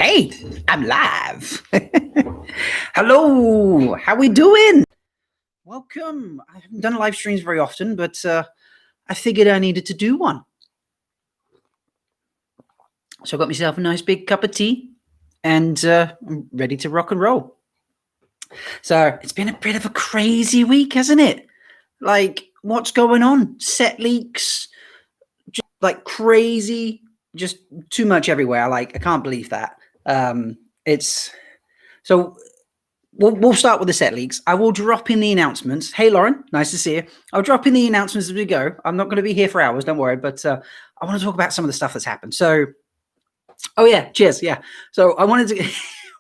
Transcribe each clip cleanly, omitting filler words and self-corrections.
Hey, I'm live. Hello, how we doing? Welcome. I haven't done live streams very often, but I figured I needed to do one. So I got myself a nice big cup of tea, and I'm ready to rock and roll. So it's been a bit of a crazy week, hasn't it? Like, what's going on? Set leaks, just like crazy, just too much everywhere. I can't believe that. It's so we'll start with the set leaks. I will drop in the announcements. Hey, Lauren, nice to see you. I'll drop in the announcements as we go. I'm not going to be here for hours, don't worry, but I want to talk about some of the stuff that's happened. So, oh yeah, cheers, yeah. So I wanted to,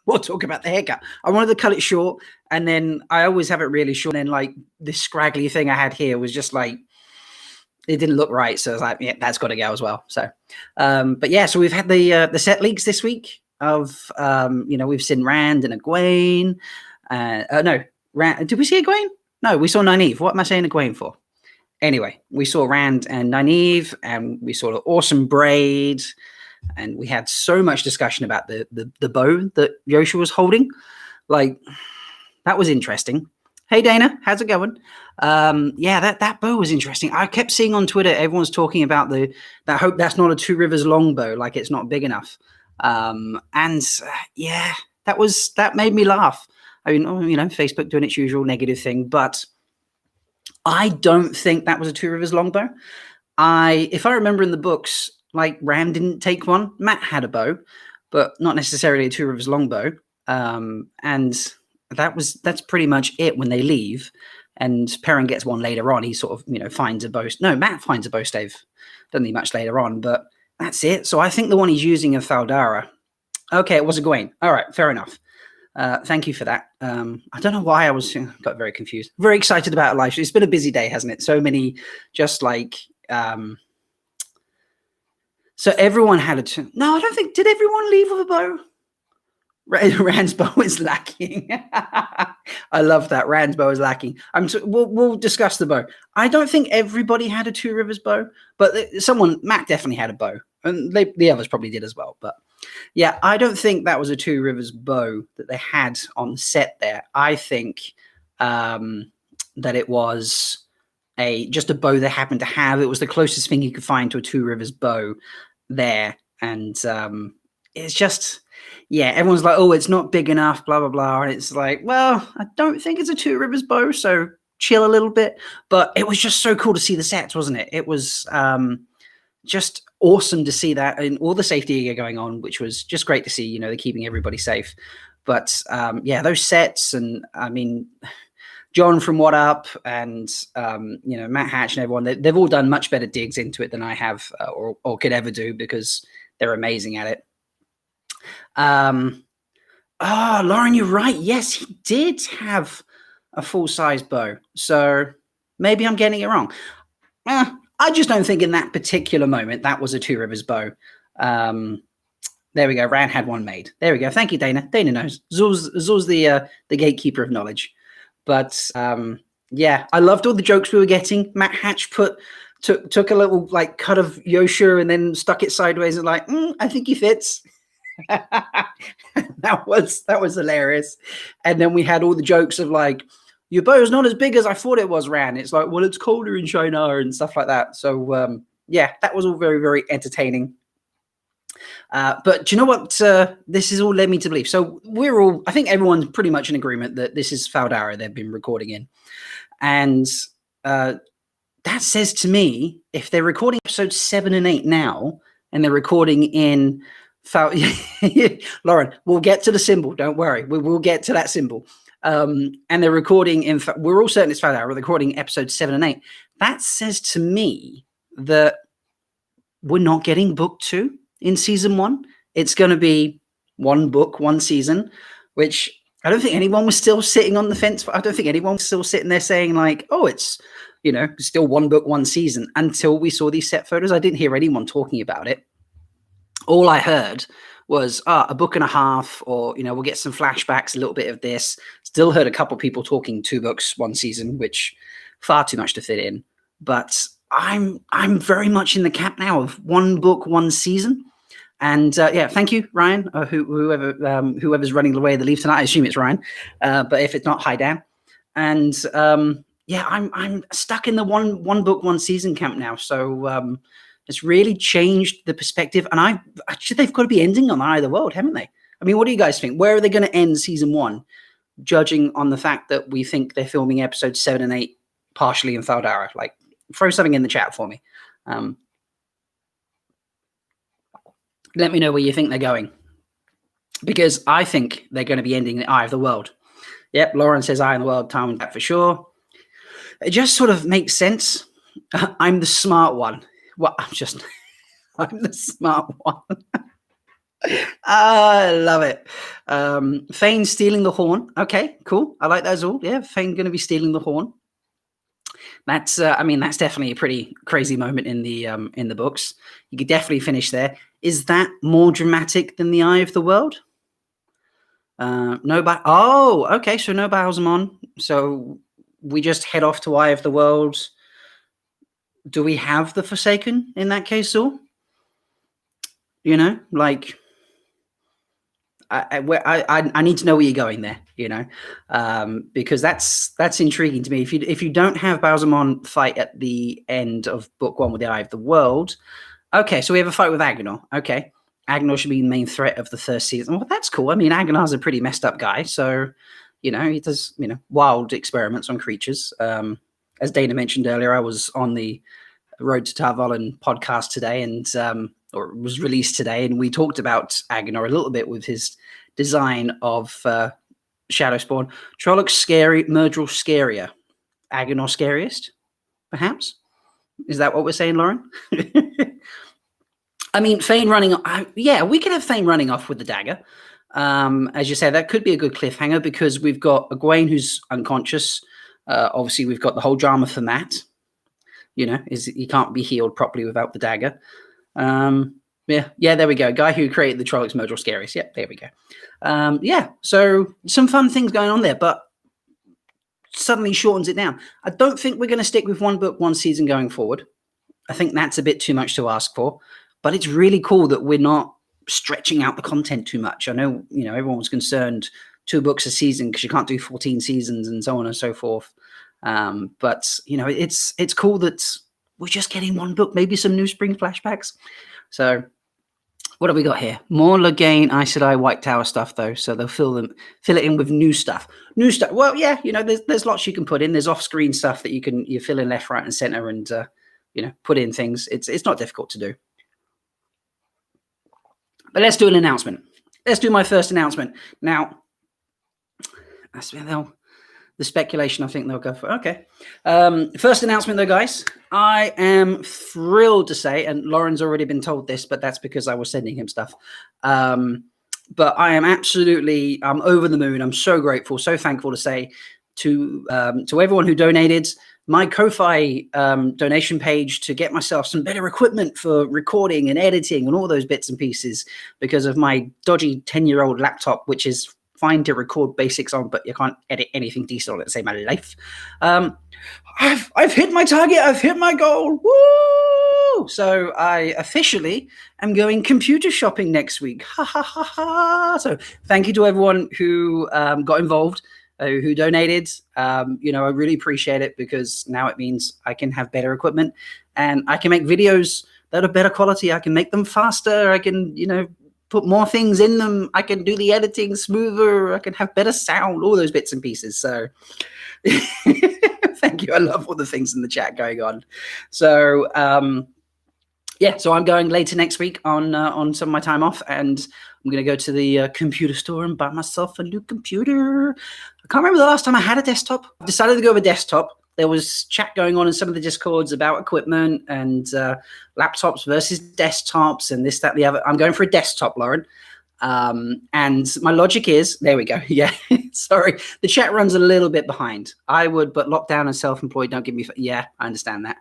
we'll talk about the haircut. I wanted to cut it short, and then I always have it really short. And then like this scraggly thing I had here was just like, it didn't look right. So I was like, yeah, that's got to go as well. So, but yeah, so we've had the set leaks this week of, we've seen Rand and Egwene. No, Rand. Did we see Egwene? No, we saw Nynaeve. What am I saying Egwene for? Anyway, we saw Rand and Nynaeve, and we saw the awesome braid, and we had so much discussion about the bow that Youre was holding. Like, that was interesting. Hey Dana, how's it going? Yeah, that bow was interesting. I kept seeing on Twitter everyone's talking about that. Hope that's not a Two Rivers longbow, like it's not big enough. Yeah, that made me laugh. I mean, Facebook doing its usual negative thing, but I don't think that was a Two Rivers longbow. If I remember in the books, like Rand didn't take one. Matt had a bow, but not necessarily a Two Rivers longbow. And that's pretty much it when they leave. And Perrin gets one later on. He sort of, finds a bow. No, Matt finds a bow stave. Doesn't need much later on, but that's it. So I think the one he's using in Thaldara. Okay, it was Egwene. All right, fair enough. Thank you for that. I don't know why got very confused. Very excited about life. It's been a busy day, hasn't it? So many, just like, so everyone had no, I don't think, did everyone leave with a bow? Rand's bow is lacking. I love that. Rand's bow is lacking. We'll discuss the bow. I don't think everybody had a Two Rivers bow, but Matt definitely had a bow, and the others probably did as well. But yeah, I don't think that was a Two Rivers bow that they had on set there. I think that it was just a bow they happened to have. It was the closest thing you could find to a Two Rivers bow there, and it's just. Yeah, everyone's like, oh, it's not big enough, blah, blah, blah. And it's like, well, I don't think it's a Two Rivers bow, so chill a little bit. But it was just so cool to see the sets, wasn't it? It was just awesome to see that and all the safety gear going on, which was just great to see. They're keeping everybody safe. But yeah, those sets, and I mean, John from What Up and, Matt Hatch and everyone, they've all done much better digs into it than I have or could ever do, because they're amazing at it. Lauren, you're right. Yes, he did have a full-size bow. So maybe I'm getting it wrong. I just don't think in that particular moment that was a Two Rivers bow. There we go. Rand had one made. There we go. Thank you, Dana. Dana knows. Zul's the gatekeeper of knowledge. But yeah, I loved all the jokes we were getting. Matt Hatch took a little like cut of Youre and then stuck it sideways and like, I think he fits. that was hilarious. And then we had all the jokes of like, your bow is not as big as I thought it was, Rand. It's like, well, it's colder in China and stuff like that. So yeah, that was all very, very entertaining. But do you know what this has all led me to believe? So I think everyone's pretty much in agreement that this is Thaldara they've been recording in. And that says to me, if they're recording episodes 7 and 8 now, and they're recording in Lauren, we'll get to the symbol. Don't worry. We will get to that symbol. And they're recording we're all certain it's Thaldara. We're recording episodes 7 and 8. That says to me that we're not getting book 2 in season 1. It's going to be one book, one season, which I don't think anyone was still sitting on the fence. I don't think anyone was still sitting there saying like, oh, it's, still one book, one season, until we saw these set photos. I didn't hear anyone talking about it. All I heard was a book and a half, or, we'll get some flashbacks, a little bit of this. Still heard a couple people talking 2 books, 1 season, which far too much to fit in. But I'm very much in the camp now of 1 book, 1 season. And yeah, thank you, Ryan, whoever's running away the leave tonight. I assume it's Ryan, but if it's not, hi Dan. And yeah, I'm stuck in the one book, one season camp now. So it's really changed the perspective. And actually they've got to be ending on Eye of the World, haven't they? I mean, what do you guys think? Where are they going to end season 1, judging on the fact that we think they're filming episodes 7 and 8 partially in Thaldara? Like, throw something in the chat for me. Let me know where you think they're going, because I think they're going to be ending the Eye of the World. Yep, Lauren says Eye of the World, time and back for sure. It just sort of makes sense. I'm the smart one. Well, I'm the smart one. I love it. Fane stealing the horn. Okay, cool. I like that as all. Yeah, Fane going to be stealing the horn. That's, I mean, that's definitely a pretty crazy moment in the books. You could definitely finish there. Is that more dramatic than the Eye of the World? No, oh, okay. So no Bowsermon. So we just head off to Eye of the World. Do we have the Forsaken in that case, or you know, like I need to know where you're going there, you know, because that's intriguing to me. If you don't have Bowsermon fight at the end of book 1 with the Eye of the World, okay, so we have a fight with Agnor. Okay, Agnor should be the main threat of the first season. Well, that's cool. I mean, Agnor's a pretty messed up guy, so you know he does wild experiments on creatures. As Dana mentioned earlier, I was on the Road to Tar Valon podcast today, and or it was released today, and we talked about Agnor a little bit with his design of Shadowspawn. Trolloc scary, Murdril scarier, Agnor scariest, perhaps. Is that what we're saying, Lauren? I mean, Fane running. Yeah, we could have Fane running off with the dagger. As you say, that could be a good cliffhanger because we've got Egwene who's unconscious. Obviously, we've got the whole drama for Matt. You know, he can't be healed properly without the dagger. Yeah, there we go. Guy who created the Trollocs Murdril Scariest. Yep, there we go. Yeah, so some fun things going on there, but suddenly shortens it down. I don't think we're going to stick with one book, one season going forward. I think that's a bit too much to ask for, but it's really cool that we're not stretching out the content too much. I know, everyone was concerned 2 books a season because you can't do 14 seasons and so on and so forth. But it's cool that we're just getting one book, maybe some new spring flashbacks. So what have we got here? More Loghain, Aes Sedai, White Tower stuff though. So they'll fill it in with new stuff. Well, yeah, there's lots you can put in. There's off-screen stuff that you fill in left, right, and center, and put in things. It's not difficult to do. But let's do an announcement. Let's do my first announcement. Now, the speculation I think they'll go for. Okay. First announcement though, guys. I am thrilled to say, and Lauren's already been told this, but that's because I was sending him stuff. But I am I'm over the moon. I'm so grateful, so thankful to say to everyone who donated. My Ko-Fi donation page to get myself some better equipment for recording and editing and all those bits and pieces because of my dodgy 10-year-old laptop, which is fine to record basics on, but you can't edit anything decent on it to save my life. I've hit my target. I've hit my goal. Woo! So I officially am going computer shopping next week. Ha ha ha ha! So thank you to everyone who got involved. Who donated. I really appreciate it because now it means I can have better equipment and I can make videos that are better quality. I can make them faster. I can, put more things in them. I can do the editing smoother. I can have better sound, all those bits and pieces. So thank you. I love all the things in the chat going on. So, so I'm going later next week on some of my time off, and I'm going to go to the computer store and buy myself a new computer. I can't remember the last time I had a desktop. I decided to go with a desktop. There was chat going on in some of the Discords about equipment and laptops versus desktops and this, that, the other. I'm going for a desktop, Lauren. And my logic is, there we go. Yeah, sorry. The chat runs a little bit behind. I would, but lockdown and self-employed don't give me, yeah, I understand that.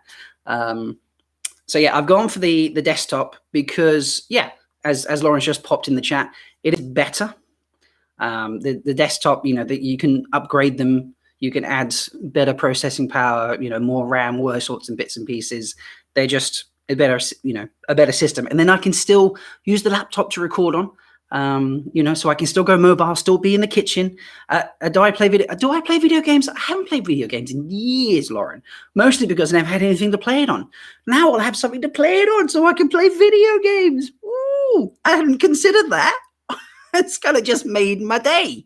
So yeah, I've gone for the desktop because, yeah, as Lawrence just popped in the chat, it is better. The desktop, that you can upgrade them, you can add better processing power, more RAM, all those sorts of bits and pieces. They're a better, a better system. And then I can still use the laptop to record on. So I can still go mobile, still be in the kitchen. Do I play video games? I haven't played video games in years, Lauren, mostly because I never had anything to play it on. Now I'll have something to play it on so I can play video games. Ooh, I hadn't considered that. It's kind of just made my day.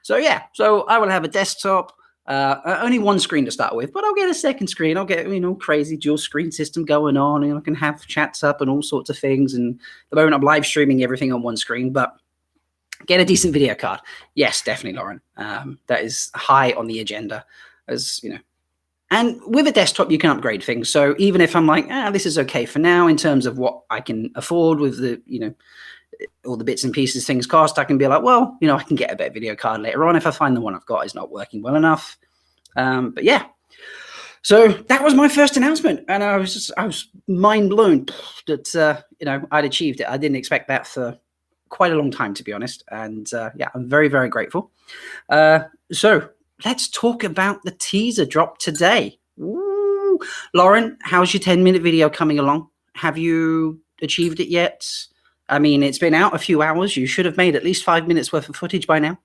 So I will have a desktop, only one screen to start with, but I'll get a second screen. I'll get, crazy dual screen system going on, and I can have chats up and all sorts of things. And at the moment I'm live streaming everything on one screen, but get a decent video card. Yes, definitely, Lauren. That is high on the agenda, as and with a desktop, you can upgrade things. So even if I'm like, this is okay for now in terms of what I can afford with the, all the bits and pieces things cost, I can be like, well, I can get a better video card later on if I find the one I've got is not working well enough. But yeah, so that was my first announcement, and I was mind blown that I'd achieved it. I didn't expect that for quite a long time, to be honest. And I'm very, very grateful. So let's talk about the teaser drop today. Ooh. Lauren, how's your 10-minute video coming along? Have you achieved it yet? I mean, it's been out a few hours. You should have made at least 5 minutes worth of footage by now.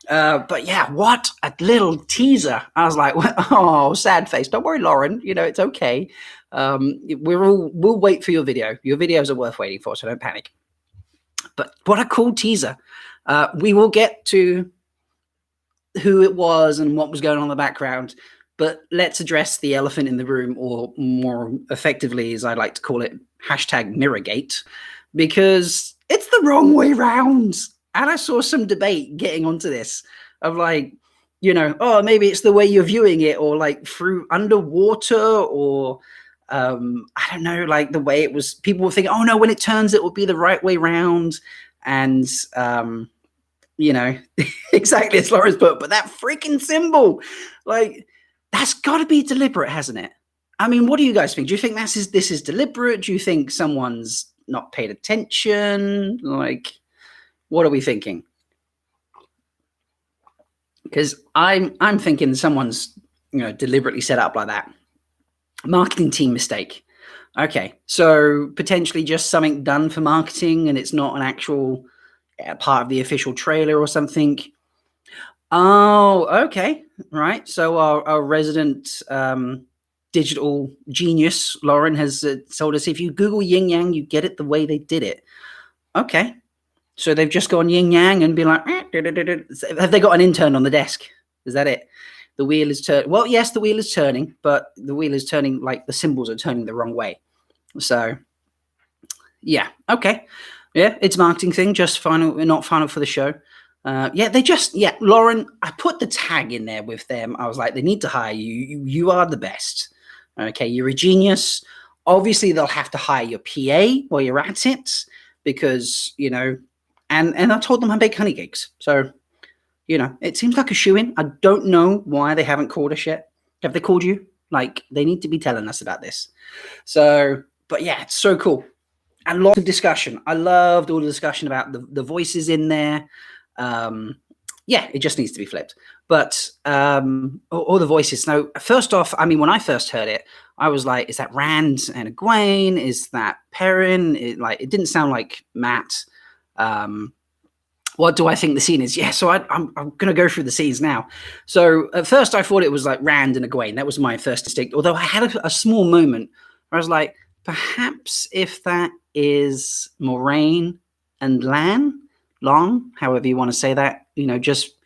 But yeah, what a little teaser. I was like, oh, sad face. Don't worry, Lauren. It's okay. We'll wait for your video. Your videos are worth waiting for, so don't panic. But what a cool teaser. We will get to who it was and what was going on in the background, but let's address the elephant in the room, or more effectively, as I like to call it, #Mirrorgate, because it's the wrong way round. And I saw some debate getting onto this of like, oh, maybe it's the way you're viewing it, or like through underwater, or I don't know, like the way it was. People were thinking, oh no, when it turns, it will be the right way round. And exactly as Laura's put, but that freaking symbol, like, that's got to be deliberate, hasn't it? I mean, what do you guys think? Do you think this is deliberate? Do you think someone's not paid attention? Like, what are we thinking? Because I'm thinking someone's deliberately set up like that. Marketing team mistake. Okay, so potentially just something done for marketing, and it's not an actual part of the official trailer or something. Oh, okay, right. So our resident digital genius, Lauren, has told us if you Google yin yang, you get it the way they did it. Okay, so they've just gone yin yang and been like, have they got an intern on the desk? Is that it? The wheel is turning. Well, yes, the wheel is turning, but the wheel is turning like the symbols are turning the wrong way. So, yeah, okay. Yeah, it's a marketing thing, just not final for the show. Lauren, I put the tag in there with them. I was like, they need to hire you. You are the best. Okay, you're a genius. Obviously, they'll have to hire your PA while you're at it because, and I told them I make honey cakes. So, it seems like a shoo-in. I don't know why they haven't called us yet. Have they called you? Like, they need to be telling us about this. So, but yeah, it's so cool. And lots of discussion. I loved all the discussion about the voices in there. It just needs to be flipped. But all the voices. Now, first off, I mean, when I first heard it, I was like, is that Rand and Egwene? Is that Perrin? It didn't sound like Matt. What do I think the scene is? Yeah, so I'm going to go through the scenes now. So at first I thought it was like Rand and Egwene. That was my first instinct. Although I had a small moment where I was like, perhaps if that is Moraine and Long, however you want to say that, just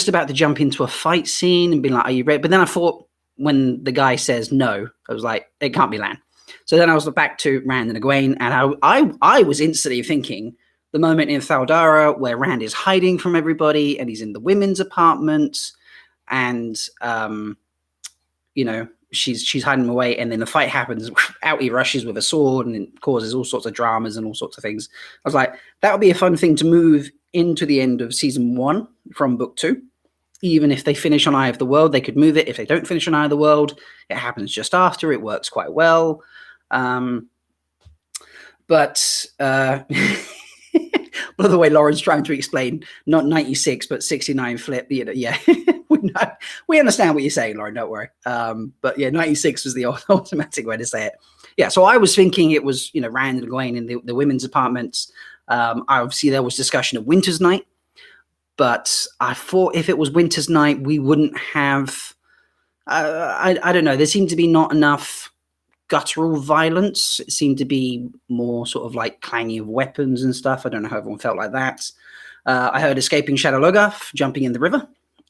about to jump into a fight scene and be like, are you ready? But then I thought when the guy says no, I was like, it can't be Lan. So then I was back to Rand and Egwene, and I was instantly thinking the moment in Thaldara where Rand is hiding from everybody and he's in the women's apartment, and she's hiding away, and then the fight happens. Out he rushes with a sword, and it causes all sorts of dramas and all sorts of things. I was like, that would be a fun thing to move into the end of season 1 from book 2. Even if they finish on Eye of the World, they could move it. If they don't finish on Eye of the World, it happens just after. It works quite well. But By the way, Lauren's trying to explain not 96, but 69 flip. You know, yeah, we understand what you're saying, Lauren. Don't worry. But yeah, 96 was the automatic way to say it. Yeah, so I was thinking it was, you know, Rand and Egwene in the women's apartments. Obviously, there was discussion of Winter's Night, but I thought if it was Winter's Night, we wouldn't have. I don't know. There seemed to be not enough guttural violence. It seemed to be more sort of like clanging of weapons and stuff. I don't know how everyone felt like that. I heard escaping Shadow Logoth, jumping in the river,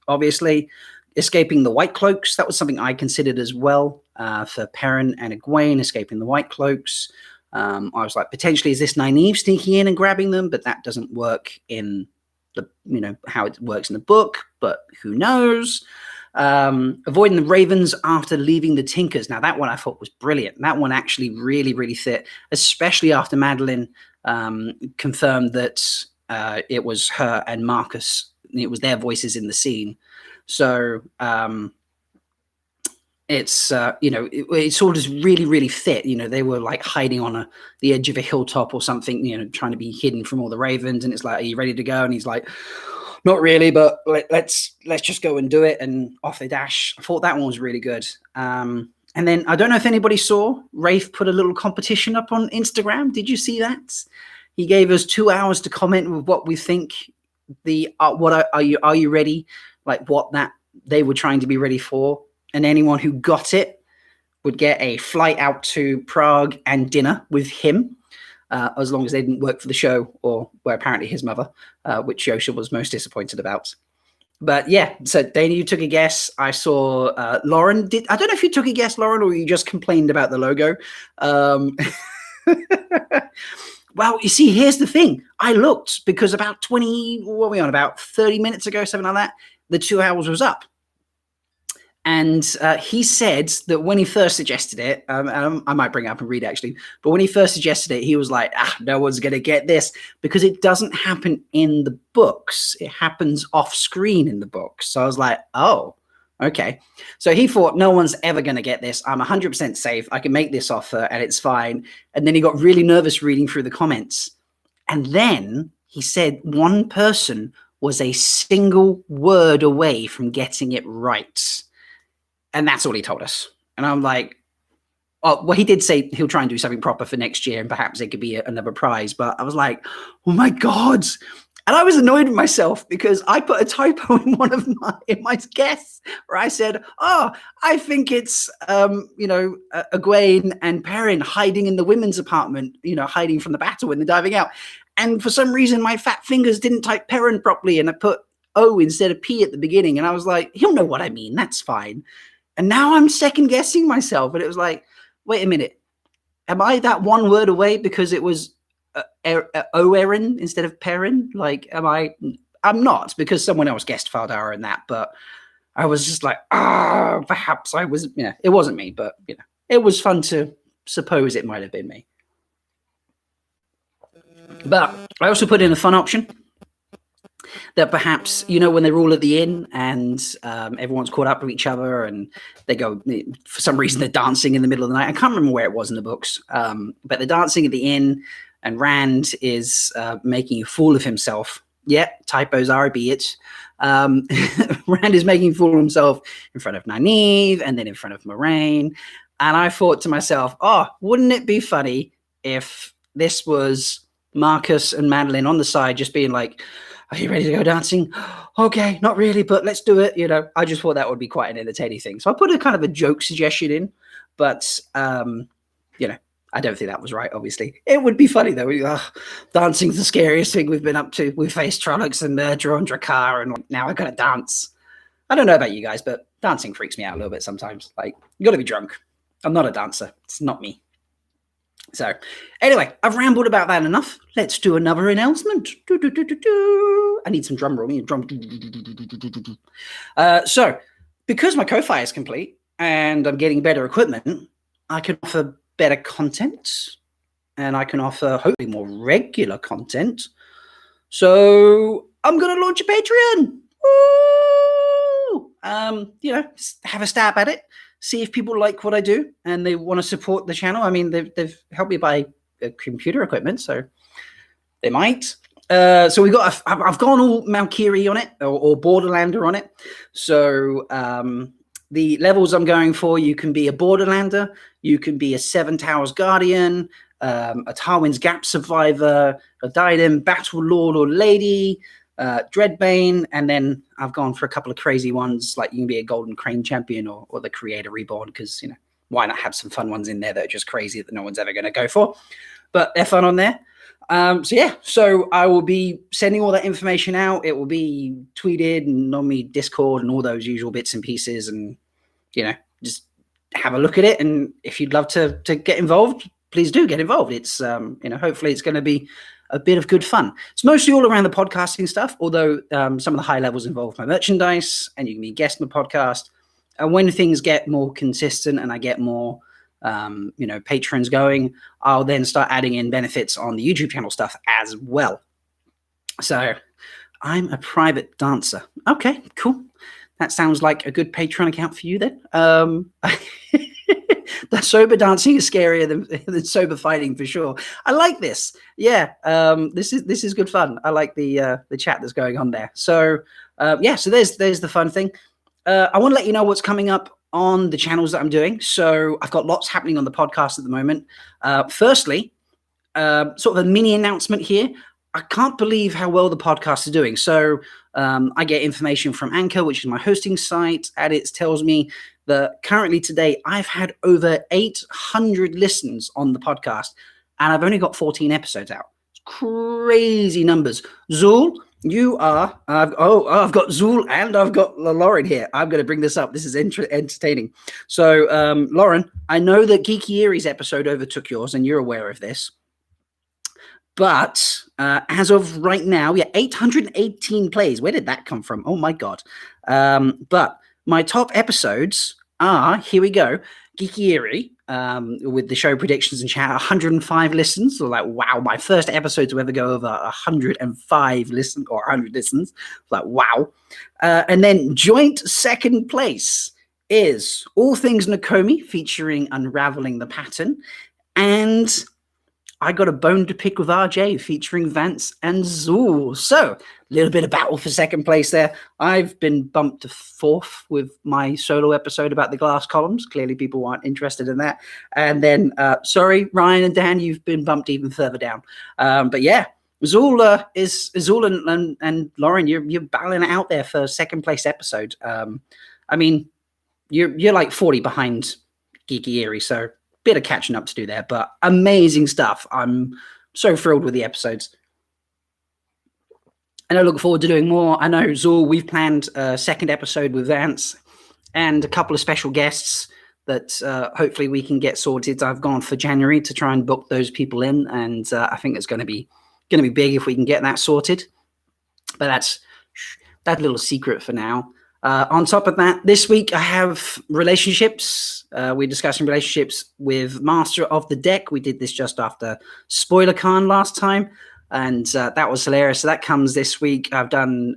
obviously. Escaping the White Cloaks, that was something I considered as well for Perrin and Egwene, escaping the White Cloaks. I was like, potentially, is this Nynaeve sneaking in and grabbing them? But that doesn't work in the, you know, how it works in the book, but who knows? Avoiding the Ravens after leaving the Tinkers. Now, that one I thought was brilliant. That one actually really, really fit, especially after Madeline confirmed that it was her and Marcus. It was their voices in the scene. So it's, you know, it sort of really, really fit. You know, they were like hiding on the edge of a hilltop or something, you know, trying to be hidden from all the Ravens. And it's like, are you ready to go? And he's like, not really, but let's just go and do it. And off they dash. I thought that one was really good. And then I don't know if anybody saw, Rafe put a little competition up on Instagram. Did you see that? He gave us 2 hours to comment with what we think are you ready? Like what that they were trying to be ready for. And anyone who got it would get a flight out to Prague and dinner with him, as long as they didn't work for the show or were apparently his mother, which Yosha was most disappointed about. But yeah, so Dana, you took a guess. I saw Lauren did. I don't know if you took a guess, Lauren, or you just complained about the logo. Well, you see, here's the thing. I looked because about 20, what were we on, about 30 minutes ago, something like that, the 2 hours was up. And he said that when he first suggested it, I might bring it up and read it actually, but when he first suggested it, he was like, no one's going to get this because it doesn't happen in the books. It happens off screen in the books. So I was like, oh, okay. So he thought no one's ever going to get this. I'm 100% safe. I can make this offer and it's fine. And then he got really nervous reading through the comments. And then he said one person was a single word away from getting it right. And that's all he told us. And I'm like, oh, well, he did say he'll try and do something proper for next year and perhaps it could be another prize. But I was like, oh my God. And I was annoyed with myself because I put a typo in one of my guests where I said, oh, I think it's, Egwene and Perrin hiding in the women's apartment, you know, hiding from the battle when they're diving out. And for some reason, my fat fingers didn't type Perrin properly. And I put O instead of P at the beginning. And I was like, he'll know what I mean. That's fine. And now I'm second guessing myself. And it was like, wait a minute. Am I that one word away because it was Oerin instead of Perrin? Like, I'm not, because someone else guessed Faldara in that. But I was just like, perhaps I was, you know, it wasn't me. But, you know, it was fun to suppose it might have been me. But I also put in a fun option. That perhaps, you know, when they're all at the inn and everyone's caught up with each other and they go, for some reason, they're dancing in the middle of the night. I can't remember where it was in the books, but they're dancing at the inn and Rand is making a fool of himself. Yeah, typos are a bit. Rand is making a fool of himself in front of Nynaeve and then in front of Moraine. And I thought to myself, oh, wouldn't it be funny if this was Marcus and Madeline on the side just being like, are you ready to go dancing? Okay, not really, but let's do it. You know, I just thought that would be quite an entertaining thing. So I put a kind of a joke suggestion in, but, you know, I don't think that was right, obviously. It would be funny, though. Dancing's the scariest thing we've been up to. We faced Trollocs and Murder on Drakkar, and now I got to dance. I don't know about you guys, but dancing freaks me out a little bit sometimes. Like, you got to be drunk. I'm not a dancer. It's not me. So, anyway, I've rambled about that enough. Let's do another announcement. I need some drum roll. So, because my Ko-Fi is complete and I'm getting better equipment, I can offer better content and I can offer hopefully more regular content. So, I'm going to launch a Patreon. Woo! You know, have a stab at it. See if people like what I do and they want to support the channel. I mean, they've helped me buy computer equipment, so they might. So I've gone all Valkyrie on it or Borderlander on it. So the levels I'm going for, you can be a Borderlander, you can be a Seven Towers Guardian, a Tarwin's Gap Survivor, a Diadem Battle Lord or Lady, Dreadbane, and then I've gone for a couple of crazy ones, like you can be a Golden Crane Champion or the Creator Reborn, because, why not have some fun ones in there that are just crazy that no one's ever going to go for, but they're fun on there. So I will be sending all that information out. It will be tweeted and on me Discord and all those usual bits and pieces, and just have a look at it. And if you'd love to get involved, please do get involved. It's hopefully it's going to be a bit of good fun. It's mostly all around the podcasting stuff, although some of the high levels involve my merchandise, and you can be a guest on the podcast. And when things get more consistent and I get more patrons going, I'll then start adding in benefits on the YouTube channel stuff as well. So I'm a private dancer. Okay, cool. That sounds like a good Patreon account for you then. The sober dancing is scarier than sober fighting for sure. I like this. Yeah, this is good fun. I like the chat that's going on there. So so there's the fun thing. I want to let you know what's coming up on the channels that I'm doing. So I've got lots happening on the podcast at the moment. Firstly, sort of a mini announcement here. I can't believe how well the podcast is doing. So I get information from Anchor, which is my hosting site, and it tells me that currently today I've had over 800 listens on the podcast, and I've only got 14 episodes out. It's crazy numbers. Zool, you are, I've got Zool and I've got Lauren here. I'm going to bring this up. This is entertaining. So, Lauren, I know that Geeky Eerie's episode overtook yours, and you're aware of this. But as of right now, 818 plays. Where did that come from? Oh, my God. But my top episodes are, here we go, Geeky Eerie, with the show predictions and chat, 105 listens. So like, wow, my first episode to ever go over 105 listens or 100 listens. Like, wow. And then joint second place is All Things Nakomi, featuring Unraveling the Pattern. And I Got a Bone to Pick with RJ, featuring Vance and Zool. So, a little bit of battle for second place there. I've been bumped to fourth with my solo episode about the glass columns. Clearly, people aren't interested in that. And then, sorry, Ryan and Dan, you've been bumped even further down. But yeah, Zool and Lauren, you're battling it out there for second place episode. I mean, you're like 40 behind Geeky Eerie, so bit of catching up to do there, but amazing stuff. I'm so thrilled with the episodes, and I look forward to doing more. I know, Zool, we've planned a second episode with Vance and a couple of special guests that hopefully we can get sorted. I've gone for January to try and book those people in, and I think it's going to be big if we can get that sorted. But that's that little secret for now. On top of that, this week I have relationships. We're discussing relationships with Master of the Deck. We did this just after SpoilerCon last time, and that was hilarious. So that comes this week. I've done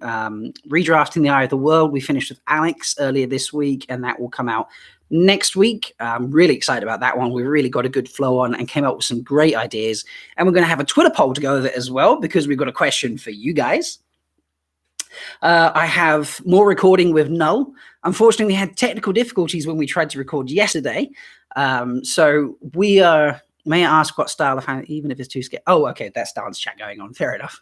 Redrafting the Eye of the World. We finished with Alex earlier this week, and that will come out next week. I'm really excited about that one. We've really got a good flow on and came up with some great ideas. And we're going to have a Twitter poll to go over it as well, because we've got a question for you guys. I have more recording with Null. Unfortunately, we had technical difficulties when we tried to record yesterday. So we are, may I ask what style of hand, even if it's too scared? Oh, okay, that's dance chat going on. Fair enough.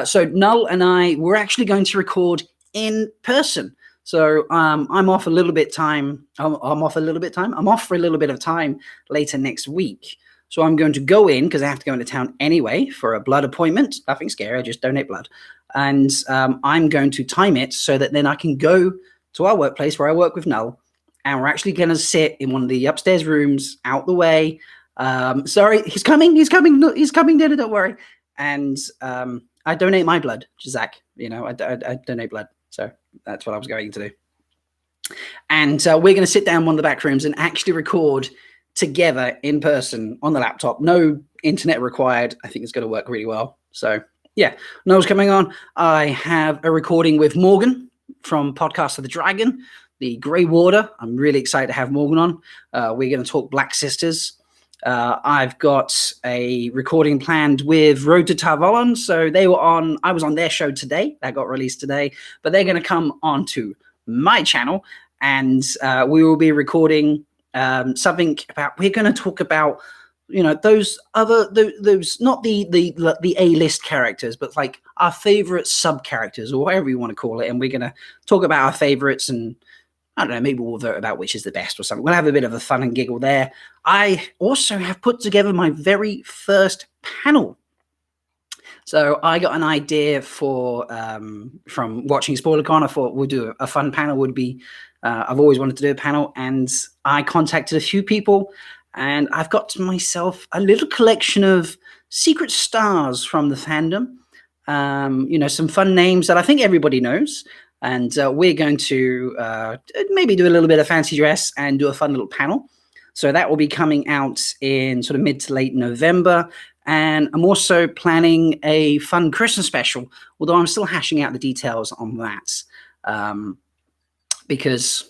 So Null and I, we're actually going to record in person. So I'm off a little bit time. I'm off for a little bit of time later next week. So I'm going to go in, because I have to go into town anyway for a blood appointment. Nothing scary, I just donate blood. And I'm going to time it so that then I can go to our workplace where I work with Null, and we're actually going to sit in one of the upstairs rooms out the way. Sorry, he's coming, dinner, don't worry. And I donate my blood to Zach. I donate blood. So that's what I was going to do. And we're going to sit down in one of the back rooms and actually record together in person on the laptop. No internet required. I think it's going to work really well. So yeah, Noel's coming on. I have a recording with Morgan from Podcast of the Dragon, the Grey Warder. I'm really excited to have Morgan on. We're going to talk Black Sisters. I've got a recording planned with Road to Tarvalon. So I was on their show today. That got released today, but they're going to come onto my channel, and we will be recording something about, we're going to talk about, those not the A-list characters, but like our favorite sub characters, or whatever you want to call it. And we're going to talk about our favorites, and I don't know, maybe we'll vote about which is the best or something. We'll have a bit of a fun and giggle there. I also have put together my very first panel. So I got an idea for from watching SpoilerCon. I thought we'll do a fun panel. Would be I've always wanted to do a panel, and I contacted a few people, and I've got to myself a little collection of secret stars from the fandom. Some fun names that I think everybody knows. And we're going to maybe do a little bit of fancy dress and do a fun little panel. So that will be coming out in sort of mid to late November. And I'm also planning a fun Christmas special, although I'm still hashing out the details on that. Because,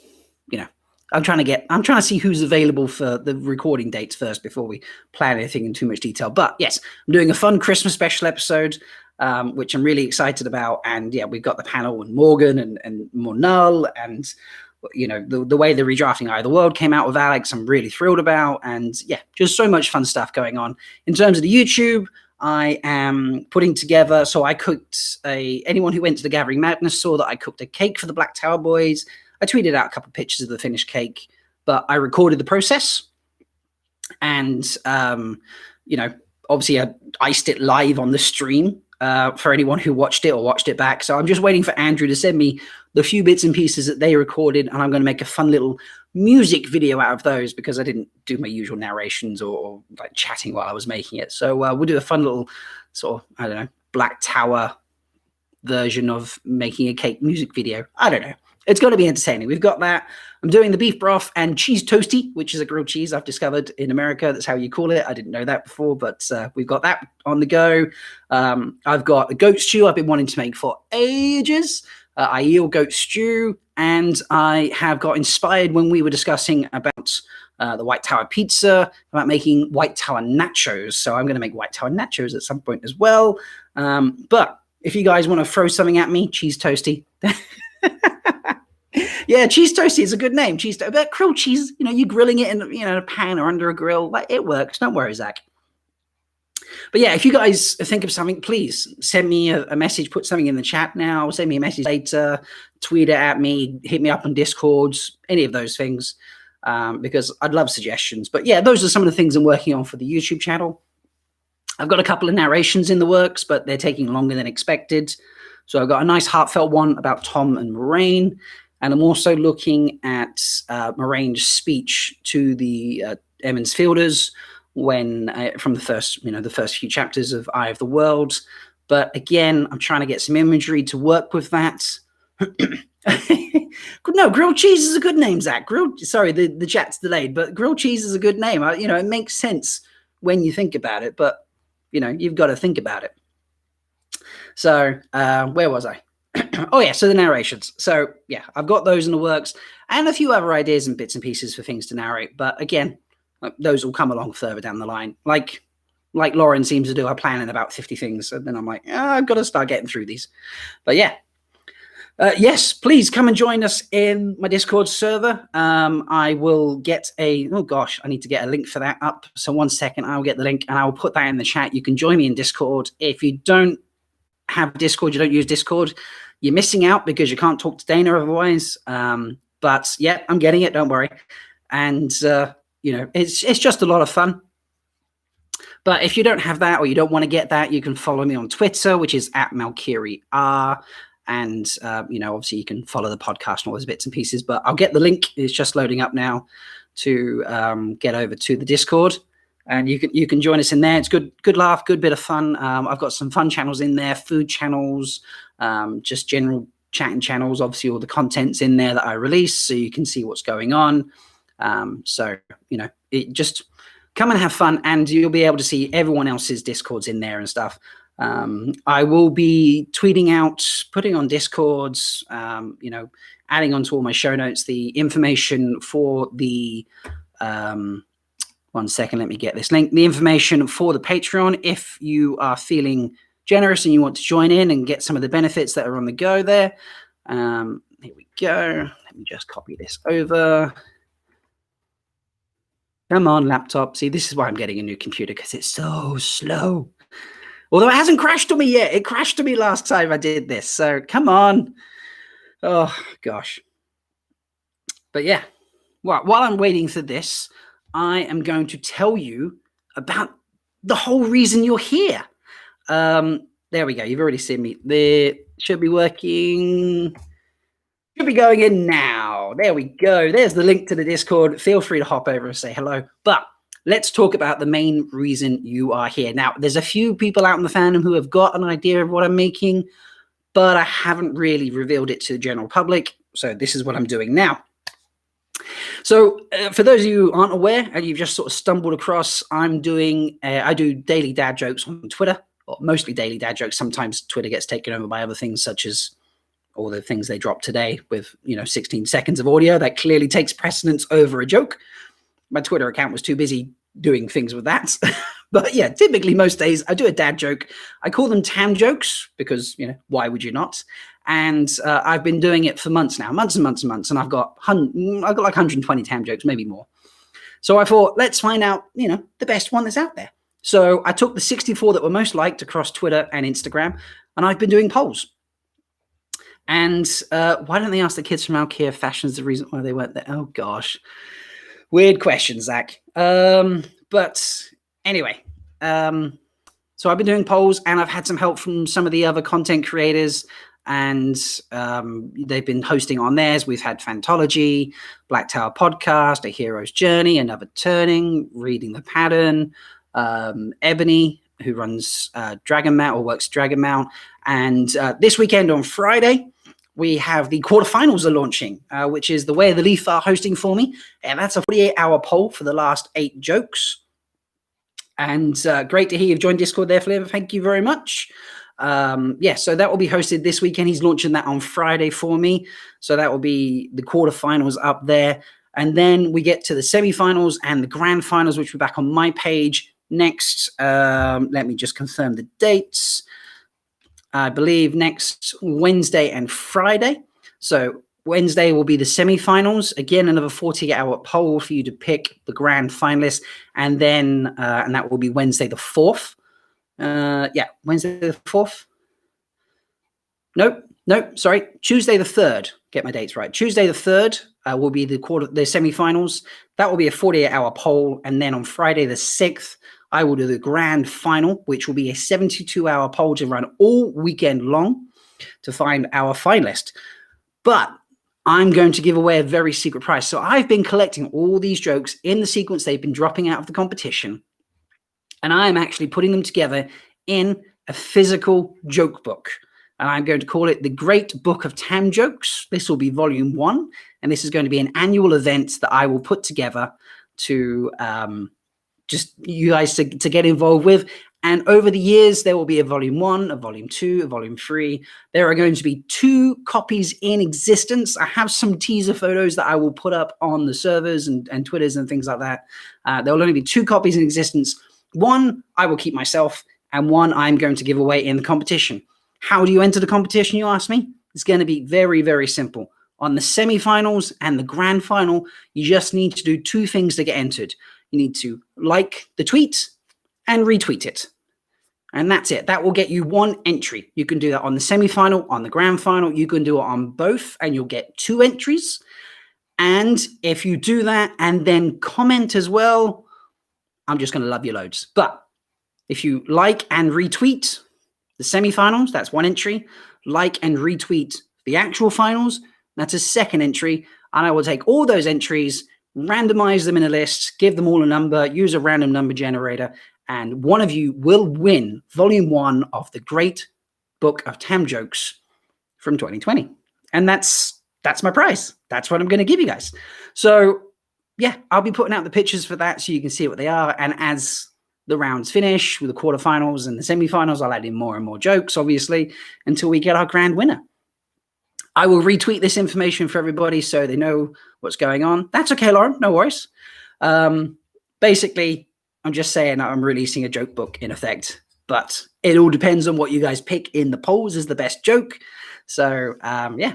I'm trying to see who's available for the recording dates first before we plan anything in too much detail. But yes, I'm doing a fun Christmas special episode, which I'm really excited about. And yeah, we've got the panel with Morgan and Monal, and the way the redrafting Eye of the World came out with Alex, I'm really thrilled about. And yeah, just so much fun stuff going on. In terms of the YouTube, I am putting together, so I cooked anyone who went to the Gathering Madness saw that I cooked a cake for the Black Tower Boys. I tweeted out a couple of pictures of the finished cake, but I recorded the process. And, obviously I iced it live on the stream for anyone who watched it or watched it back. So I'm just waiting for Andrew to send me the few bits and pieces that they recorded, and I'm going to make a fun little music video out of those, because I didn't do my usual narrations or like chatting while I was making it. So we'll do a fun little sort of, I don't know, Black Tower version of making a cake music video. I don't know. It's going to be entertaining. We've got that. I'm doing the beef broth and cheese toasty, which is a grilled cheese I've discovered in America. That's how you call it. I didn't know that before, but we've got that on the go. I've got a goat stew I've been wanting to make for ages. I eel goat stew, and I have got inspired when we were discussing about the White Tower pizza, about making White Tower nachos. So I'm going to make White Tower nachos at some point as well. But if you guys want to throw something at me, cheese toasty. Yeah, cheese toasty is a good name. But grilled cheese, you're grilling it in a pan or under a grill. Like, it works. Don't worry, Zach. But yeah, if you guys think of something, please send me a message. Put something in the chat now. Send me a message later. Tweet it at me. Hit me up on Discords. Any of those things, because I'd love suggestions. But yeah, those are some of the things I'm working on for the YouTube channel. I've got a couple of narrations in the works, but they're taking longer than expected. So I've got a nice heartfelt one about Tom and Moraine. And I'm also looking at Moraine's speech to the Emmons Fielders when from the first few chapters of Eye of the World. But again, I'm trying to get some imagery to work with that. No, grilled cheese is a good name, Zach. Sorry, the chat's delayed, but grilled cheese is a good name. It makes sense when you think about it, but you've got to think about it. So where was I? Oh yeah, so the narrations. So yeah, I've got those in the works, and a few other ideas and bits and pieces for things to narrate. But again, those will come along further down the line. Like Lauren seems to do. I plan in about 50 things, and then I'm like, I've got to start getting through these. But yeah, yes, please come and join us in my Discord server. I will get I need to get a link for that up. So 1 second, I'll get the link and I'll put that in the chat. You can join me in Discord. If you don't have Discord, you don't use Discord, you're missing out because you can't talk to Dana otherwise. But yeah, I'm getting it. Don't worry. And it's just a lot of fun. But if you don't have that, or you don't want to get that, you can follow me on Twitter, which is @MalkiriR. And, obviously you can follow the podcast and all those bits and pieces, but I'll get the link. It's just loading up now to get over to the Discord, and you can join us in there. It's good laugh, good bit of fun. I've got some fun channels in there, food channels, just general chatting channels. Obviously all the content's in there that I release, so you can see what's going on. It just come and have fun, and you'll be able to see everyone else's Discords in there and stuff. I will be tweeting out, putting on Discords, adding onto all my show notes the information for the 1 second, let me get this link. The information for the Patreon, if you are feeling generous and you want to join in and get some of the benefits that are on the go there. Here we go. Let me just copy this over. Come on, laptop. See, this is why I'm getting a new computer, because it's so slow. Although it hasn't crashed on me yet. It crashed on me last time I did this. So come on. Oh, gosh. But yeah, well, while I'm waiting for this, I am going to tell you about the whole reason you're here. There we go. You've already seen me. There should be working. Should be going in now. There we go. There's the link to the Discord. Feel free to hop over and say hello. But let's talk about the main reason you are here. Now, there's a few people out in the fandom who have got an idea of what I'm making, but I haven't really revealed it to the general public. So this is what I'm doing now. So for those of you who aren't aware and you've just sort of stumbled across, I do daily dad jokes on Twitter, or mostly daily dad jokes. Sometimes Twitter gets taken over by other things, such as all the things they dropped today with, 16 seconds of audio that clearly takes precedence over a joke. My Twitter account was too busy doing things with that. But yeah, typically most days I do a dad joke. I call them Tam jokes because, why would you not? And I've been doing it for months now, months and months and months. And I've got like 120 Tam jokes, maybe more. So I thought, let's find out, the best one that's out there. So I took the 64 that were most liked across Twitter and Instagram, and I've been doing polls. And why don't they ask the kids from Youre Here fashion's the reason why they weren't there? Oh, gosh. Weird question, Zach. But anyway, so I've been doing polls, and I've had some help from some of the other content creators, and they've been hosting on theirs. We've had Fantology, Black Tower Podcast, A Hero's Journey, Another Turning, Reading the Pattern, Ebony, who runs Dragon Mount or works Dragon Mount. And this weekend on Friday, we have the quarterfinals are launching, which is The Way of the Leaf are hosting for me. And that's a 48-hour poll for the last 8 jokes. And great to hear you've joined Discord there, Flavor. Thank you very much. So that will be hosted this weekend. He's launching that on Friday for me. So that will be the quarterfinals up there. And then we get to the semifinals and the grand finals, which will be back on my page next. Let me just confirm the dates. I believe next Wednesday and Friday. So Wednesday will be the semifinals. Again, another 48-hour poll for you to pick the grand finalists. And then, and that will be Wednesday the 4th. Wednesday the 4th. Nope, sorry. Tuesday the 3rd. Get my dates right. Tuesday the 3rd will be the semifinals. That will be a 48-hour poll. And then on Friday the 6th, I will do the grand final, which will be a 72-hour poll to run all weekend long to find our finalist. But I'm going to give away a very secret prize. So I've been collecting all these jokes in the sequence they've been dropping out of the competition, and I am actually putting them together in a physical joke book. And I'm going to call it the Great Book of Tam Jokes. This will be volume 1, and this is going to be an annual event that I will put together to just you guys to get involved with. And over the years, there will be a volume 1, a volume 2, a volume 3. There are going to be 2 copies in existence. I have some teaser photos that I will put up on the servers and Twitters and things like that. There will only be 2 copies in existence. 1 I will keep myself, and 1 I'm going to give away in the competition. How do you enter the competition, you ask me? It's going to be very, very simple. On the semifinals and the grand final, you just need to do 2 things to get entered. You need to like the tweet and retweet it. And that's it. That will get you 1 entry. You can do that on the semifinal, on the grand final. You can do it on both, and you'll get 2 entries. And if you do that and then comment as well, I'm just going to love you loads. But if you like and retweet the semifinals, that's 1 entry. Like and retweet the actual finals, that's a 2nd entry. And I will take all those entries, randomize them in a list, give them all a number, use a random number generator, and one of you will win volume 1 of the Great Book of Tam Jokes from 2020. And that's my prize. That's what I'm going to give you guys. So yeah, I'll be putting out the pictures for that so you can see what they are. And as the rounds finish with the quarterfinals and the semifinals, I'll add in more and more jokes, obviously, until we get our grand winner. I will retweet this information for everybody so they know what's going on. That's okay, Lauren. No worries. basically, I'm just saying that I'm releasing a joke book in effect, but it all depends on what you guys pick in the polls as the best joke. So yeah,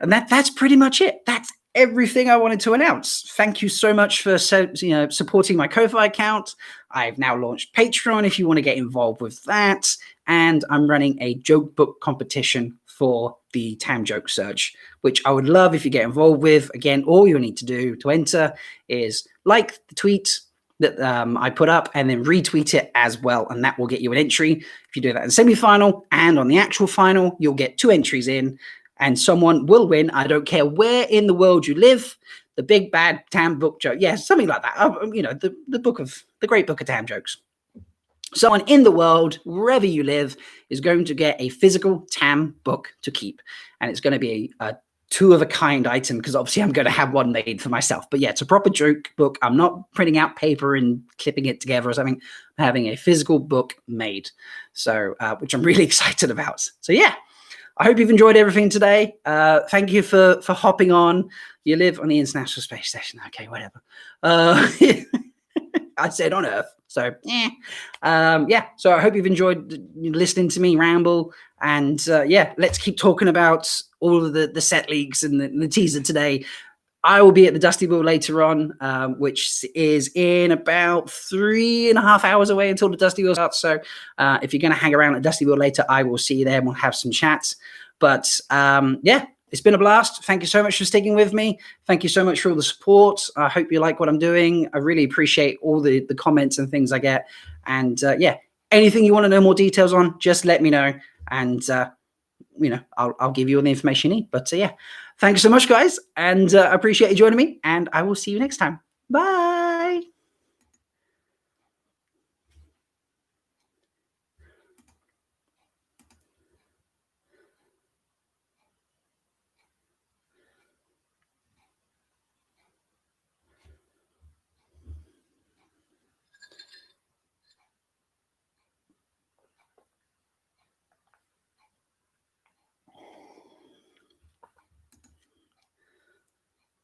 and that's pretty much it. That's everything I wanted to announce. Thank you so much for supporting my Ko-fi account. I've now launched Patreon if you want to get involved with that, and I'm running a joke book competition for the Tam Joke Search, which I would love if you get involved with. Again, all you need to do to enter is like the tweet that I put up and then retweet it as well, and that will get you an entry. If you do that in the semi-final and on the actual final, you'll get 2 entries in, and someone will win. I don't care where in the world you live. The Big Bad Tam Book Joke, yeah, something like that. The Great Book of Tam Jokes. Someone in the world, wherever you live, is going to get a physical Tam book to keep, and it's going to be a 2-of-a-kind item, because obviously I'm going to have one made for myself. But yeah, it's a proper joke book. I'm not printing out paper and clipping it together or something. I'm having a physical book made, so which I'm really excited about. So yeah, I hope you've enjoyed everything today. Thank you for hopping on. You live on the International Space Station. Okay, whatever. I said on Earth. So yeah. So I hope you've enjoyed listening to me ramble. And yeah, let's keep talking about all of the set leaks and the teaser today. I will be at the Dusty Wheel later on, which is in about 3.5 hours away until the Dusty Wheel starts. So if you're going to hang around at Dusty Wheel later, I will see you there and we'll have some chats. But yeah, it's been a blast. Thank you so much for sticking with me. Thank you so much for all the support. I hope you like what I'm doing. I really appreciate all the comments and things I get. And yeah, anything you want to know more details on, just let me know. And I'll give you all the information you need. But yeah, thanks so much, guys. And I appreciate you joining me. And I will see you next time. Bye.